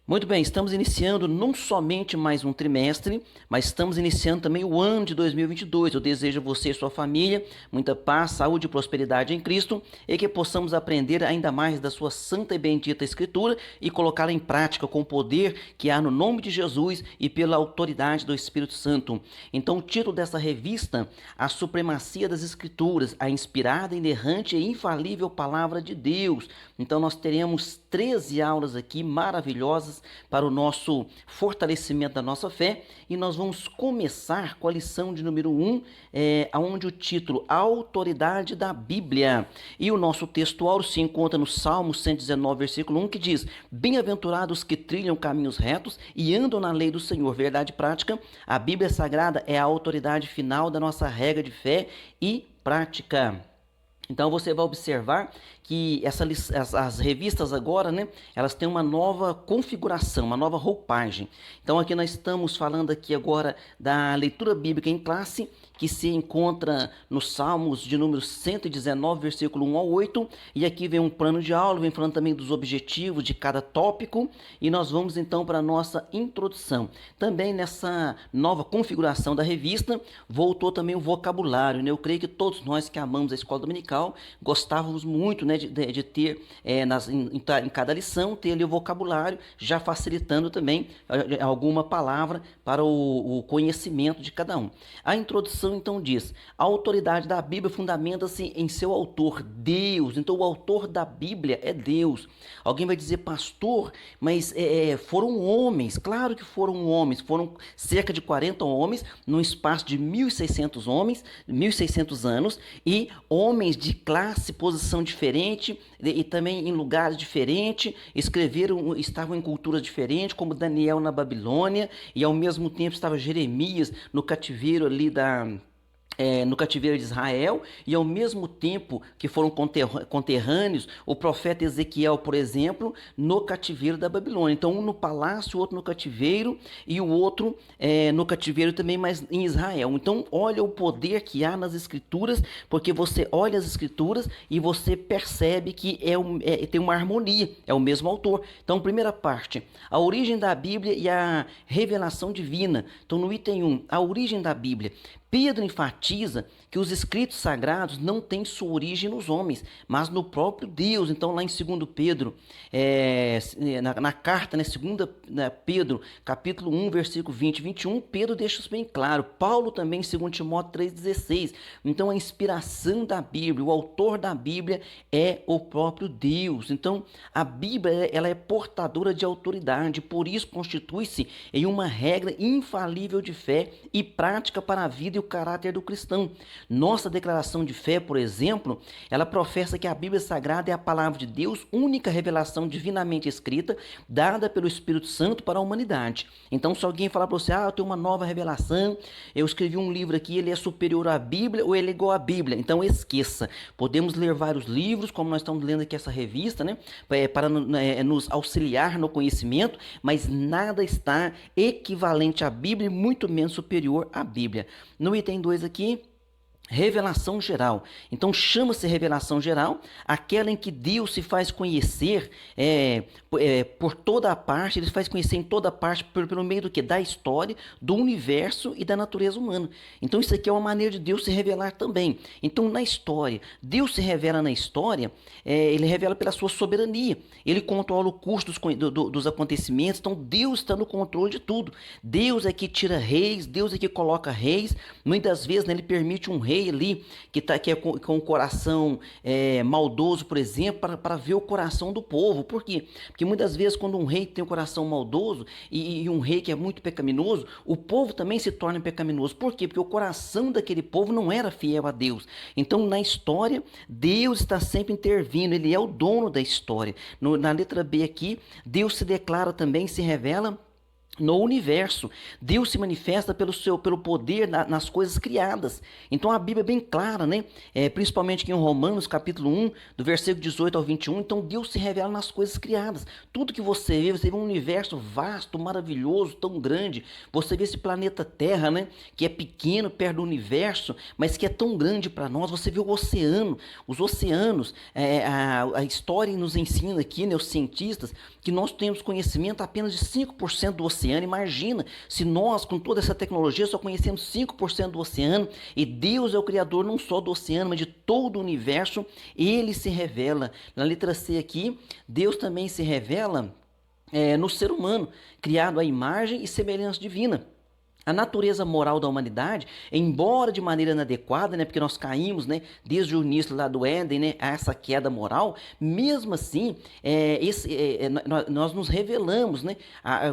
Muito bem, estamos iniciando não somente mais um trimestre, mas estamos iniciando também o ano de 2022. Eu desejo a você e sua família muita paz, saúde e prosperidade em Cristo e que possamos aprender ainda mais da sua santa e bendita Escritura e colocá-la em prática com o poder que há no nome de Jesus e pela autoridade do Espírito Santo. Então, o título dessa revista, A Supremacia das Escrituras, a inspirada, inerrante e infalível Palavra de Deus. Então, nós teremos 13 aulas aqui maravilhosas para o nosso fortalecimento da nossa fé e nós vamos começar com a lição de número 1, onde o título A Autoridade da Bíblia. E o nosso textual se encontra no Salmo 119, versículo 1, que diz: Bem-aventurados que trilham caminhos retos e andam na lei do Senhor. Verdade prática, a Bíblia Sagrada é a autoridade final da nossa regra de fé e prática. Então você vai observar que as revistas agora, né, elas têm uma nova configuração, uma nova roupagem. Então aqui nós estamos falando aqui agora da leitura bíblica em classe, que se encontra nos Salmos de número 119, versículo 1 ao 8, e aqui vem um plano de aula, vem falando também dos objetivos de cada tópico, e nós vamos então para a nossa introdução. Também nessa nova configuração da revista, voltou também o vocabulário, né? Eu creio que todos nós que amamos a escola dominical, gostávamos muito, né, de ter em cada lição, ter ali o vocabulário, já facilitando também alguma palavra para o conhecimento de cada um. A introdução então diz: a autoridade da Bíblia fundamenta-se em seu autor, Deus. Então o autor da Bíblia é Deus. Alguém vai dizer: pastor, mas foram homens. Claro que foram homens, foram cerca de 40 homens, num espaço de 1.600 homens, 1.600 anos, e homens de classe, posição diferente e também em lugares diferentes, escreveram, estavam em culturas diferentes, como Daniel na Babilônia, e ao mesmo tempo estava Jeremias no cativeiro ali no cativeiro de Israel, e ao mesmo tempo que foram conterrâneos, o profeta Ezequiel, por exemplo, no cativeiro da Babilônia. Então, um no palácio, o outro no cativeiro, e o outro no cativeiro também, mas em Israel. Então, olha o poder que há nas Escrituras, porque você olha as Escrituras e você percebe que tem uma harmonia, é o mesmo autor. Então, primeira parte, a origem da Bíblia e a revelação divina. Então, no item 1, a origem da Bíblia. Pedro enfatiza que os escritos sagrados não têm sua origem nos homens, mas no próprio Deus. Então, lá em 2 Pedro, na carta, né, 2 Pedro, capítulo 1, versículo 20 e 21, Pedro deixa isso bem claro. Paulo também, em 2 Timóteo 3,16. Então, a inspiração da Bíblia, o autor da Bíblia é o próprio Deus. Então, a Bíblia ela é portadora de autoridade, por isso constitui-se em uma regra infalível de fé e prática para a vida e o caráter do cristão. Nossa declaração de fé, por exemplo, ela professa que a Bíblia Sagrada é a palavra de Deus, única revelação divinamente escrita, dada pelo Espírito Santo para a humanidade. Então, se alguém falar para você: eu tenho uma nova revelação, eu escrevi um livro aqui, ele é superior à Bíblia ou ele é igual à Bíblia, então esqueça. Podemos ler vários livros, como nós estamos lendo aqui essa revista, né, para nos auxiliar no conhecimento, mas nada está equivalente à Bíblia e muito menos superior à Bíblia. No item 2 aqui, revelação geral. Então chama-se revelação geral aquela em que Deus se faz conhecer por toda a parte, ele se faz conhecer em toda a parte pelo meio do que? Da história, do universo e da natureza humana. Então isso aqui é uma maneira de Deus se revelar também. Então na história, Deus se revela na história, ele revela pela sua soberania, ele controla o curso dos acontecimentos, então Deus está no controle de tudo. Deus é que tira reis, Deus é que coloca reis, muitas vezes, né, ele permite um rei ali que é com o coração maldoso, por exemplo, para ver o coração do povo. Por quê? Porque muitas vezes quando um rei tem um coração maldoso e um rei que é muito pecaminoso, o povo também se torna pecaminoso. Por quê? Porque o coração daquele povo não era fiel a Deus. Então na história, Deus está sempre intervindo, ele é o dono da história. Na letra B aqui, Deus se declara também, se revela no universo. Deus se manifesta pelo poder nas coisas criadas. Então a Bíblia é bem clara, né? Principalmente aqui em Romanos, capítulo 1, do versículo 18 ao 21. Então Deus se revela nas coisas criadas. Tudo que você vê um universo vasto, maravilhoso, tão grande. Você vê esse planeta Terra, né? Que é pequeno perto do universo, mas que é tão grande para nós. Você vê o oceano, os oceanos. A história nos ensina aqui, né, os cientistas, que nós temos conhecimento apenas de 5% do oceano. Imagina se nós, com toda essa tecnologia, só conhecemos 5% do oceano, e Deus é o criador não só do oceano, mas de todo o universo. Ele se revela. Na letra C aqui, Deus também se revela no ser humano, criado à imagem e semelhança divina. A natureza moral da humanidade, embora de maneira inadequada, né, porque nós caímos, né, desde o início lá do Éden, né, a essa queda moral, mesmo assim, nós nos revelamos, né,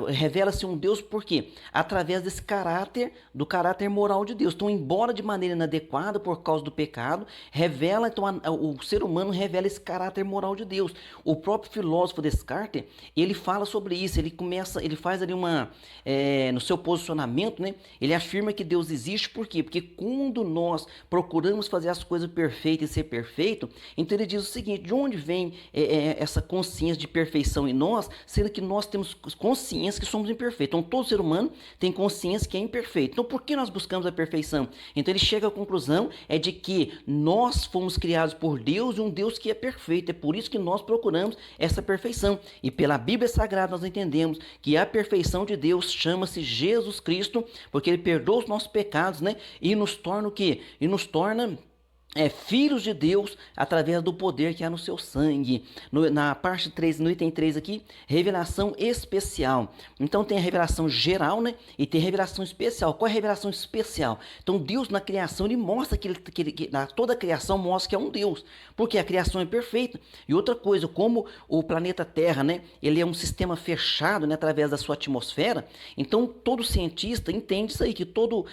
revela-se um Deus por quê? Através desse caráter, do caráter moral de Deus. Então, embora de maneira inadequada por causa do pecado, revela, então, o ser humano revela esse caráter moral de Deus. O próprio filósofo Descartes, ele fala sobre isso, ele faz ali no seu posicionamento, né, ele afirma que Deus existe. Por quê? Porque quando nós procuramos fazer as coisas perfeitas e ser perfeito, então ele diz o seguinte: de onde vem essa consciência de perfeição em nós, sendo que nós temos consciência que somos imperfeitos? Então todo ser humano tem consciência que é imperfeito. Então por que nós buscamos a perfeição? Então ele chega à conclusão de que nós fomos criados por Deus, e um Deus que é perfeito. É por isso que nós procuramos essa perfeição. E pela Bíblia Sagrada nós entendemos que a perfeição de Deus chama-se Jesus Cristo, porque ele perdoa os nossos pecados, né? E nos torna o quê? E nos torna filhos de Deus através do poder que há no seu sangue. Na parte 3, no item 3 aqui, revelação especial. Então tem a revelação geral, né? E tem a revelação especial. Qual é a revelação especial? Então Deus na criação, ele mostra que toda a criação mostra que é um Deus, porque a criação é perfeita. E outra coisa, como o planeta Terra, né? Ele é um sistema fechado, né? Através da sua atmosfera. Então todo cientista entende isso aí, que todo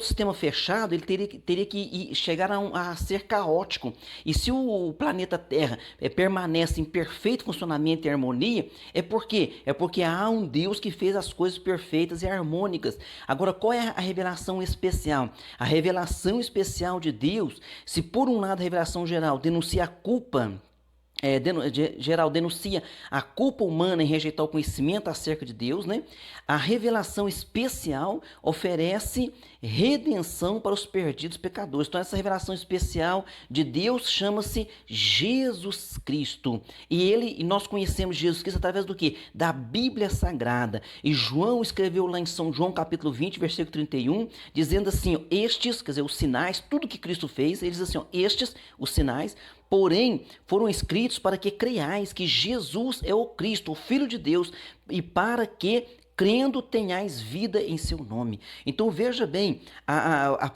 sistema fechado, ele teria que chegar a ser caótico. E se o planeta Terra permanece em perfeito funcionamento e harmonia, é porque há um Deus que fez as coisas perfeitas e harmônicas. Agora, qual é a revelação especial? A revelação especial de Deus, se por um lado a revelação geral denuncia a culpa, geral denuncia a culpa humana em rejeitar o conhecimento acerca de Deus, né? A revelação especial oferece redenção para os perdidos pecadores. Então essa revelação especial de Deus chama-se Jesus Cristo. E nós conhecemos Jesus Cristo através do quê? Da Bíblia Sagrada. E João escreveu lá em São João capítulo 20, versículo 31, dizendo assim: estes, quer dizer, os sinais, tudo que Cristo fez, ele diz assim: estes, os sinais, porém, foram escritos para que creiais que Jesus é o Cristo, o Filho de Deus, e para que, crendo, tenhais vida em seu nome. Então veja bem,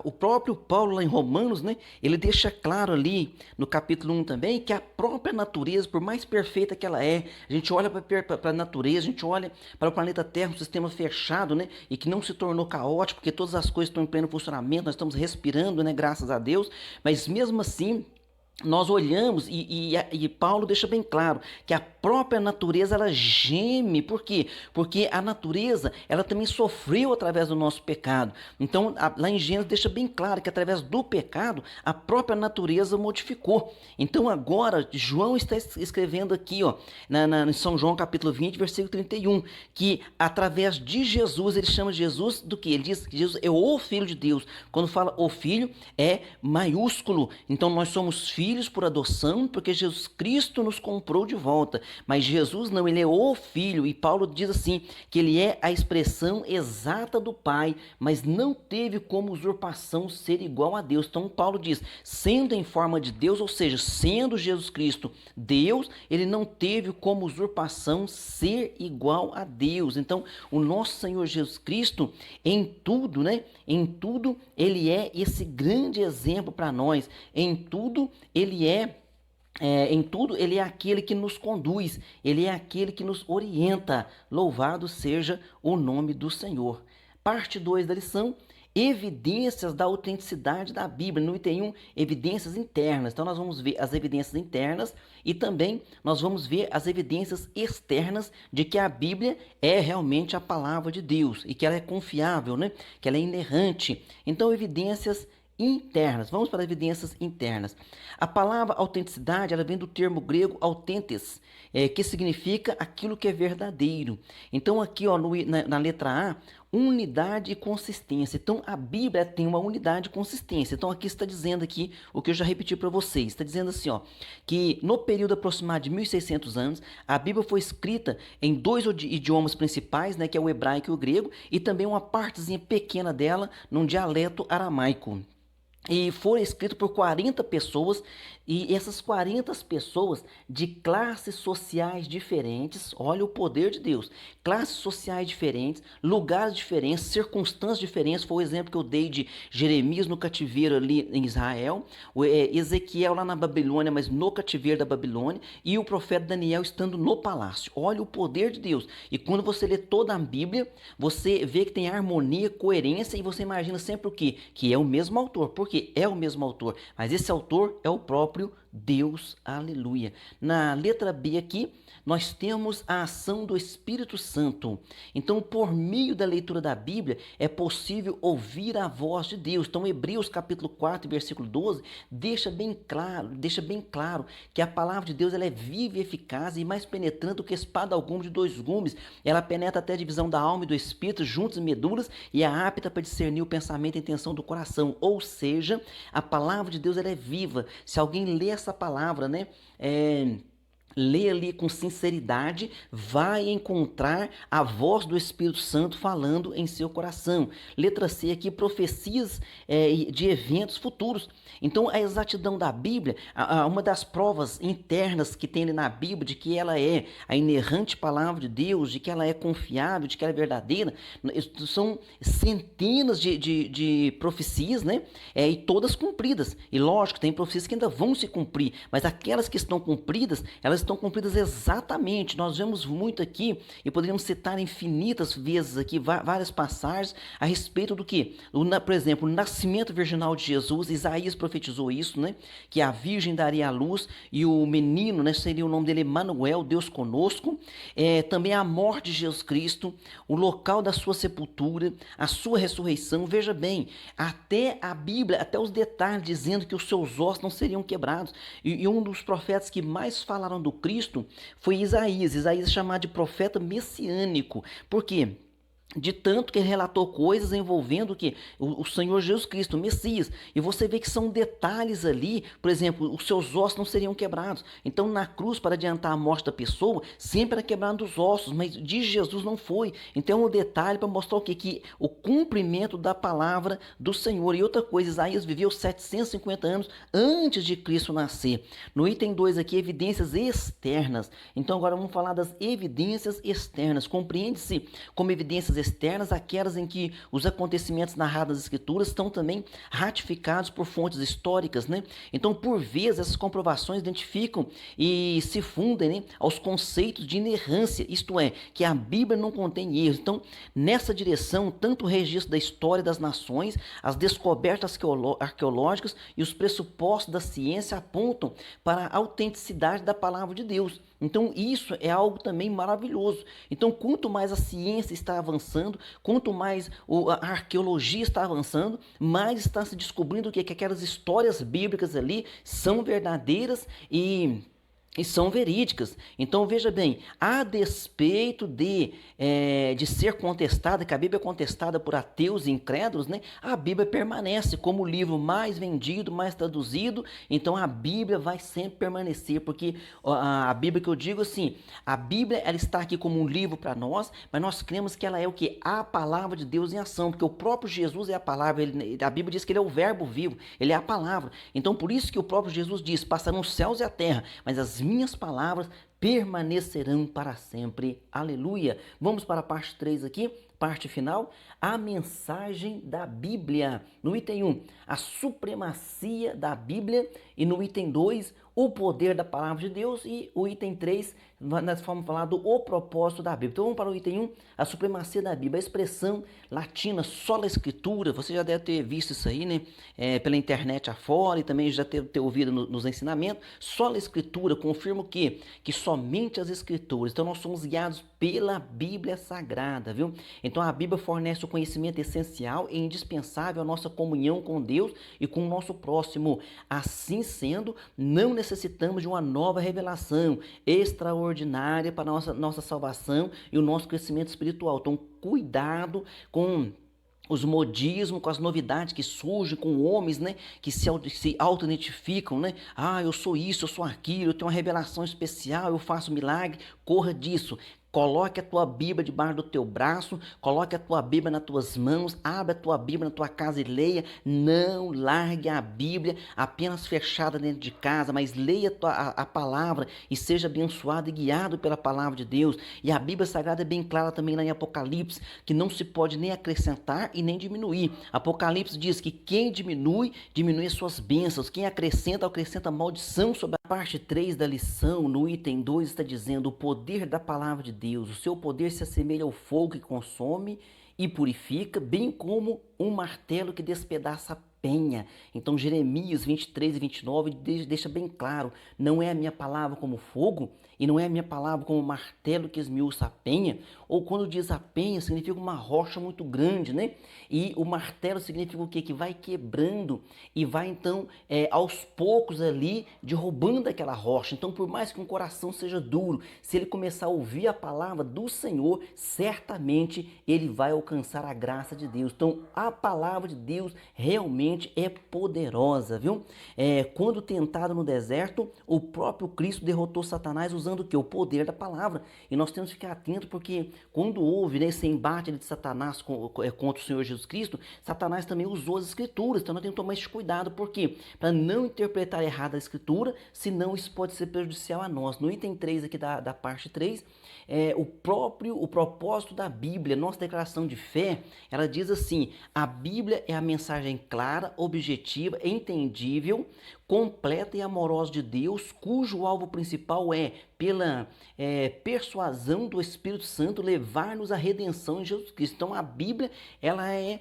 o próprio Paulo lá em Romanos, né, ele deixa claro ali no capítulo 1 também, que a própria natureza, por mais perfeita que ela é, a gente olha para a natureza, a gente olha para o planeta Terra, um sistema fechado, né, e que não se tornou caótico, porque todas as coisas estão em pleno funcionamento, nós estamos respirando, né, graças a Deus, mas mesmo assim, nós olhamos e Paulo deixa bem claro que a própria natureza, ela geme. Por quê? Porque a natureza, ela também sofreu através do nosso pecado. Então lá em Gênesis deixa bem claro que através do pecado a própria natureza modificou. Então agora João está escrevendo aqui, ó, em São João capítulo 20, versículo 31, que através de Jesus, ele chama Jesus do que? Ele diz que Jesus é o Filho de Deus. Quando fala o Filho, é maiúsculo. Então nós somos filhos por adoção, porque Jesus Cristo nos comprou de volta. Mas Jesus não, ele é o Filho. E Paulo diz assim, que ele é a expressão exata do Pai, mas não teve como usurpação ser igual a Deus. Então Paulo diz, sendo em forma de Deus, ou seja, sendo Jesus Cristo Deus, ele não teve como usurpação ser igual a Deus. Então o nosso Senhor Jesus Cristo, em tudo, né? Em tudo, ele é esse grande exemplo para nós. Em tudo, ele é aquele que nos conduz, ele é aquele que nos orienta. Louvado seja o nome do Senhor. Parte 2 da lição: evidências da autenticidade da Bíblia. No item 1, evidências internas. Então nós vamos ver as evidências internas e também nós vamos ver as evidências externas de que a Bíblia é realmente a palavra de Deus e que ela é confiável, né? Que ela é inerrante. Então, evidências internas. Vamos para evidências internas. A palavra autenticidade, ela vem do termo grego autentes, que significa aquilo que é verdadeiro. Então aqui, ó, na letra A, unidade e consistência. Então a Bíblia tem uma unidade e consistência. Então aqui está dizendo aqui o que eu já repeti para vocês. Está dizendo assim, ó, que no período aproximado de 1600 anos, a Bíblia foi escrita em dois idiomas principais, né, que é o hebraico e o grego, e também uma partezinha pequena dela num dialeto aramaico. E foi escrito por 40 pessoas, e essas 40 pessoas de classes sociais diferentes, olha o poder de Deus, classes sociais diferentes, lugares diferentes, circunstâncias diferentes. Foi o exemplo que eu dei de Jeremias no cativeiro ali em Israel, Ezequiel lá na Babilônia, mas no cativeiro da Babilônia, e o profeta Daniel estando no palácio. Olha o poder de Deus. E quando você lê toda a Bíblia, você vê que tem harmonia, coerência, e você imagina sempre o quê? Que é o mesmo autor. Por quê? É o mesmo autor, mas esse autor é o próprio Deus, aleluia. Na letra B aqui, nós temos a ação do Espírito Santo. Então, por meio da leitura da Bíblia, é possível ouvir a voz de Deus. Então, Hebreus capítulo 4, versículo 12, deixa bem claro que a palavra de Deus ela é viva e eficaz e mais penetrante do que espada alguma de dois gumes. Ela penetra até a divisão da alma e do espírito, juntos e medulas, e é apta para discernir o pensamento e a intenção do coração. Ou seja, a palavra de Deus ela é viva. Se alguém lê essa palavra, né, lê ali com sinceridade, vai encontrar a voz do Espírito Santo falando em seu coração. Letra C aqui, profecias de eventos futuros. Então, a exatidão da Bíblia, uma das provas internas que tem ali na Bíblia de que ela é a inerrante palavra de Deus, de que ela é confiável, de que ela é verdadeira, são centenas de profecias, né? E todas cumpridas. E lógico, tem profecias que ainda vão se cumprir, mas aquelas que estão cumpridas, elas estão cumpridas exatamente. Nós vemos muito aqui e poderíamos citar infinitas vezes aqui várias passagens a respeito do que, por exemplo, o nascimento virginal de Jesus. Isaías profetizou isso, né? Que a virgem daria a luz e o menino, né, seria o nome dele Emanuel, Deus conosco. Também a morte de Jesus Cristo, o local da sua sepultura, a sua ressurreição. Veja bem, até a Bíblia, até os detalhes dizendo que os seus ossos não seriam quebrados. E um dos profetas que mais falaram do Cristo foi Isaías. Isaías é chamado de profeta messiânico. Por quê? De tanto que ele relatou coisas envolvendo que o Senhor Jesus Cristo, o Messias. E você vê que são detalhes ali, por exemplo, os seus ossos não seriam quebrados. Então, na cruz, para adiantar a morte da pessoa, sempre era quebrado os ossos, mas de Jesus não foi. Então, é um detalhe para mostrar o quê? Que o cumprimento da palavra do Senhor. E outra coisa, Isaías viveu 750 anos antes de Cristo nascer. No item 2 aqui, evidências externas. Então, agora vamos falar das evidências externas. Compreende-se como evidências externas aquelas em que os acontecimentos narrados nas escrituras estão também ratificados por fontes históricas, né? Então, por vezes, essas comprovações identificam e se fundem, né, aos conceitos de inerrância, isto é, que a Bíblia não contém erros. Então, nessa direção, tanto o registro da história das nações, as descobertas arqueológicas e os pressupostos da ciência apontam para a autenticidade da palavra de Deus. Então, isso é algo também maravilhoso. Então, quanto mais a ciência está avançando, quanto mais a arqueologia está avançando, mais está se descobrindo que aquelas histórias bíblicas ali são verdadeiras e são verídicas. Então veja bem, a despeito de ser contestada, que a Bíblia é contestada por ateus e incrédulos, né? A Bíblia permanece como o livro mais vendido, mais traduzido. Então a Bíblia vai sempre permanecer, porque a Bíblia que eu digo assim, a Bíblia ela está aqui como um livro para nós, mas nós cremos que ela é o que? A palavra de Deus em ação, porque o próprio Jesus é a palavra. A Bíblia diz que ele é o verbo vivo, ele é a palavra. Então por isso que o próprio Jesus diz, passarão os céus e a terra, mas as minhas palavras permanecerão para sempre. Aleluia. Vamos para a parte 3 aqui, parte final, a mensagem da Bíblia. No item 1, a supremacia da Bíblia, e no item 2, o poder da palavra de Deus, e o item 3, nós vamos falar do o propósito da Bíblia. Então vamos para o item 1, a supremacia da Bíblia. A expressão latina sola escritura, você já deve ter visto isso aí, né? Pela internet afora, e também já ter ouvido nos ensinamentos. Sola escritura confirma o quê? Que somente as escrituras. Então nós somos guiados pela Bíblia Sagrada, viu? Então a Bíblia fornece o conhecimento essencial e indispensável à nossa comunhão com Deus e com o nosso próximo. Assim sendo, não necessitamos de uma nova revelação extraordinária para a nossa salvação e o nosso crescimento espiritual. Então, cuidado com os modismos, com as novidades que surgem com homens, né, que se auto-identificam, né? Ah, eu sou isso, eu sou aquilo, eu tenho uma revelação especial, eu faço milagre. Corra disso. Coloque a tua Bíblia debaixo do teu braço, coloque a tua Bíblia nas tuas mãos, abre a tua Bíblia na tua casa e leia. Não largue a Bíblia apenas fechada dentro de casa, mas leia a palavra e seja abençoado e guiado pela palavra de Deus. E a Bíblia Sagrada é bem clara também lá em Apocalipse, que não se pode nem acrescentar e nem diminuir. Apocalipse diz que quem diminui, diminui as suas bênçãos. Quem acrescenta, acrescenta maldição sobre a parte 3 da lição. No item 2 está dizendo o poder da palavra de Deus. O seu poder se assemelha ao fogo que consome e purifica, bem como um martelo que despedaça a penha. Então Jeremias 23 e 29 deixa bem claro, não é a minha palavra como fogo e não é a minha palavra como martelo que esmiuça a penha. Ou quando diz a penha, significa uma rocha muito grande, né? E o martelo significa o quê? Que vai quebrando e vai então aos poucos ali derrubando aquela rocha. Então por mais que um coração seja duro, se ele começar a ouvir a palavra do Senhor, certamente ele vai alcançar a graça de Deus. Então a palavra de Deus realmente é poderosa, viu? Quando tentado no deserto, o próprio Cristo derrotou Satanás usando o que? O poder da palavra. E nós temos que ficar atentos porque quando houve esse embate de Satanás contra o Senhor Jesus Cristo, Satanás também usou as escrituras. Então nós temos que tomar esse cuidado. Por quê? Para não interpretar errado a escritura, senão isso pode ser prejudicial a nós. No item 3 aqui da parte 3, o propósito da Bíblia, nossa declaração de fé, ela diz assim: a Bíblia é a mensagem clara, objetiva, entendível, completa e amorosa de Deus, cujo alvo principal é, pela persuasão do Espírito Santo, levar-nos à redenção em Jesus Cristo. Então a Bíblia, ela é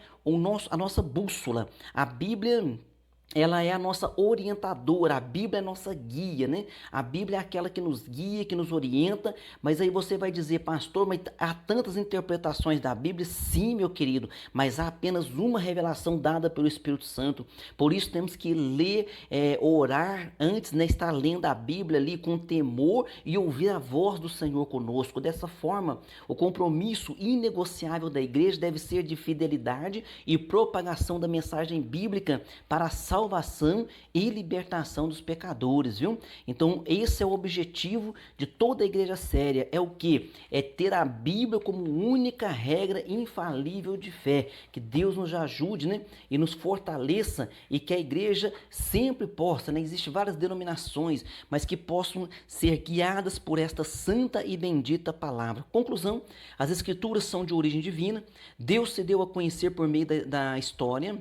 a nossa bússola. A Bíblia, ela é a nossa orientadora, a Bíblia é a nossa guia, né? A Bíblia é aquela que nos guia, que nos orienta. Mas aí você vai dizer, pastor, mas há tantas interpretações da Bíblia. Sim, meu querido, mas há apenas uma revelação dada pelo Espírito Santo. Por isso temos que ler, orar antes, né? Estar lendo a Bíblia ali com temor e ouvir a voz do Senhor conosco. Dessa forma, o compromisso inegociável da igreja deve ser de fidelidade e propagação da mensagem bíblica para a salvação e libertação dos pecadores, viu? Então esse é o objetivo de toda a igreja séria, é o que? É ter a Bíblia como única regra infalível de fé. Que Deus nos ajude, né? E nos fortaleça, e que a igreja sempre possa, né? Existem várias denominações, mas que possam ser guiadas por esta santa e bendita palavra. Conclusão, as escrituras são de origem divina, Deus se deu a conhecer por meio da história,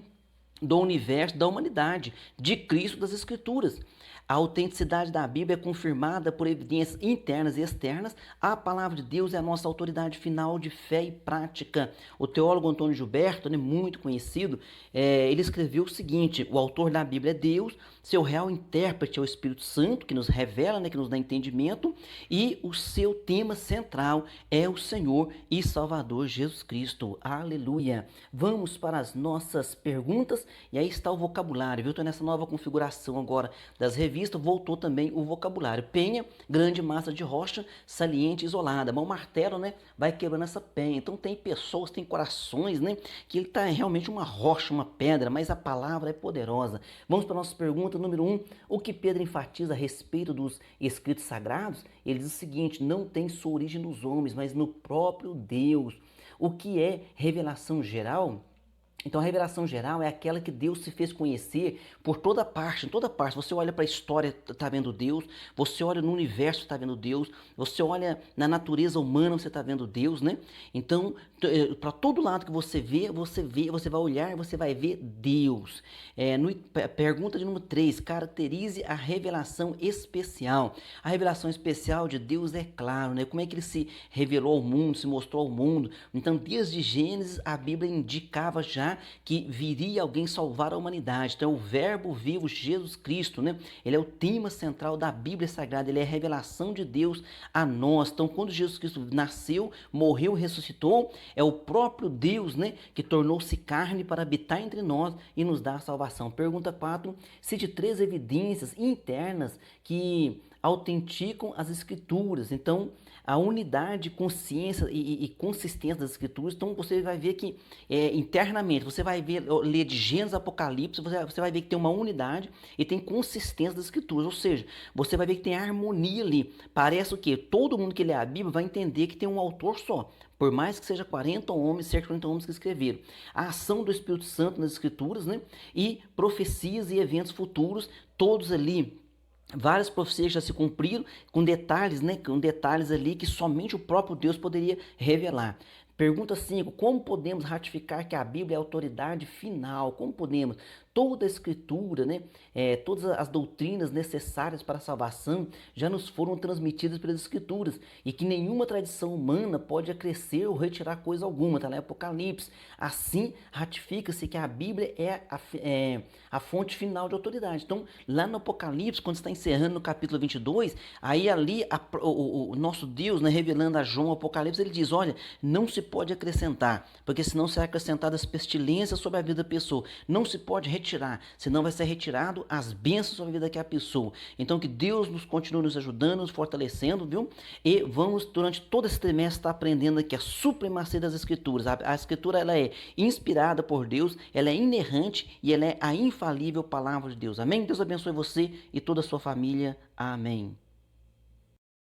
do universo, da humanidade, de Cristo, das Escrituras. A autenticidade da Bíblia é confirmada por evidências internas e externas. A palavra de Deus é a nossa autoridade final de fé e prática. O teólogo Antônio Gilberto, né, muito conhecido, ele escreveu o seguinte: o autor da Bíblia é Deus, seu real intérprete é o Espírito Santo, que nos revela, né, que nos dá entendimento, e o seu tema central é o Senhor e Salvador Jesus Cristo. Aleluia! Vamos para as nossas perguntas, e aí está o vocabulário, viu? Estou nessa nova configuração agora das revistas, voltou também o vocabulário. Penha, grande massa de rocha, saliente, isolada. Mas o martelo, né, vai quebrando essa penha. Então tem pessoas, tem corações, né, que ele está realmente uma rocha, uma pedra, mas a palavra é poderosa. Vamos para a nossa pergunta número 1. O que Pedro enfatiza a respeito dos escritos sagrados? Ele diz o seguinte: não tem sua origem nos homens, mas no próprio Deus. O que é revelação geral? Então a revelação geral é aquela que Deus se fez conhecer por toda parte, em toda parte. Você olha para a história, está vendo Deus. Você olha no universo, está vendo Deus. Você olha na natureza humana, você está vendo Deus, né? Então, para todo lado que você vai olhar, você vai ver Deus. Pergunta de número 3, caracterize a revelação especial. A revelação especial de Deus é claro, né? Como é que ele se revelou ao mundo, se mostrou ao mundo. Então, desde Gênesis, a Bíblia indicava já que viria alguém salvar a humanidade. Então, o verbo vivo, Jesus Cristo, né? Ele é o tema central da Bíblia Sagrada, ele é a revelação de Deus a nós. Então, quando Jesus Cristo nasceu, morreu, ressuscitou, é o próprio Deus, né, que tornou-se carne para habitar entre nós e nos dar a salvação. Pergunta 4, cite 3 evidências internas que autenticam as escrituras. Então, a unidade, consciência e consistência das escrituras. Então, você vai ver que internamente, você vai ler de Gênesis, Apocalipse, você vai ver que tem uma unidade e tem consistência das escrituras. Ou seja, você vai ver que tem harmonia ali. Parece o quê? Todo mundo que lê a Bíblia vai entender que tem um autor só. Por mais que seja 40 homens, cerca de 40 homens que escreveram. A ação do Espírito Santo nas escrituras, né? E profecias e eventos futuros, todos ali. Várias profecias já se cumpriram com detalhes, né? Com detalhes ali que somente o próprio Deus poderia revelar. Pergunta 5. Como podemos ratificar que a Bíblia é a autoridade final? Como podemos? Toda a escritura, né? Todas as doutrinas necessárias para a salvação já nos foram transmitidas pelas escrituras e que nenhuma tradição humana pode acrescer ou retirar coisa alguma, está lá em Apocalipse. Assim, ratifica-se que a Bíblia é a fonte final de autoridade. Então, lá no Apocalipse, quando está encerrando no capítulo 22, aí ali o nosso Deus, né, revelando a João o Apocalipse, ele diz, olha, não se pode acrescentar, porque senão será acrescentadas pestilências sobre a vida da pessoa. Não se pode retirar, senão vai ser retirado as bênçãos sobre a vida daquela pessoa. Então que Deus nos continue nos ajudando, nos fortalecendo, viu? E vamos durante todo esse trimestre estar aprendendo aqui a supremacia das escrituras. A escritura, ela é inspirada por Deus, ela é inerrante e ela é a infalível palavra de Deus. Amém? Deus abençoe você e toda a sua família. Amém.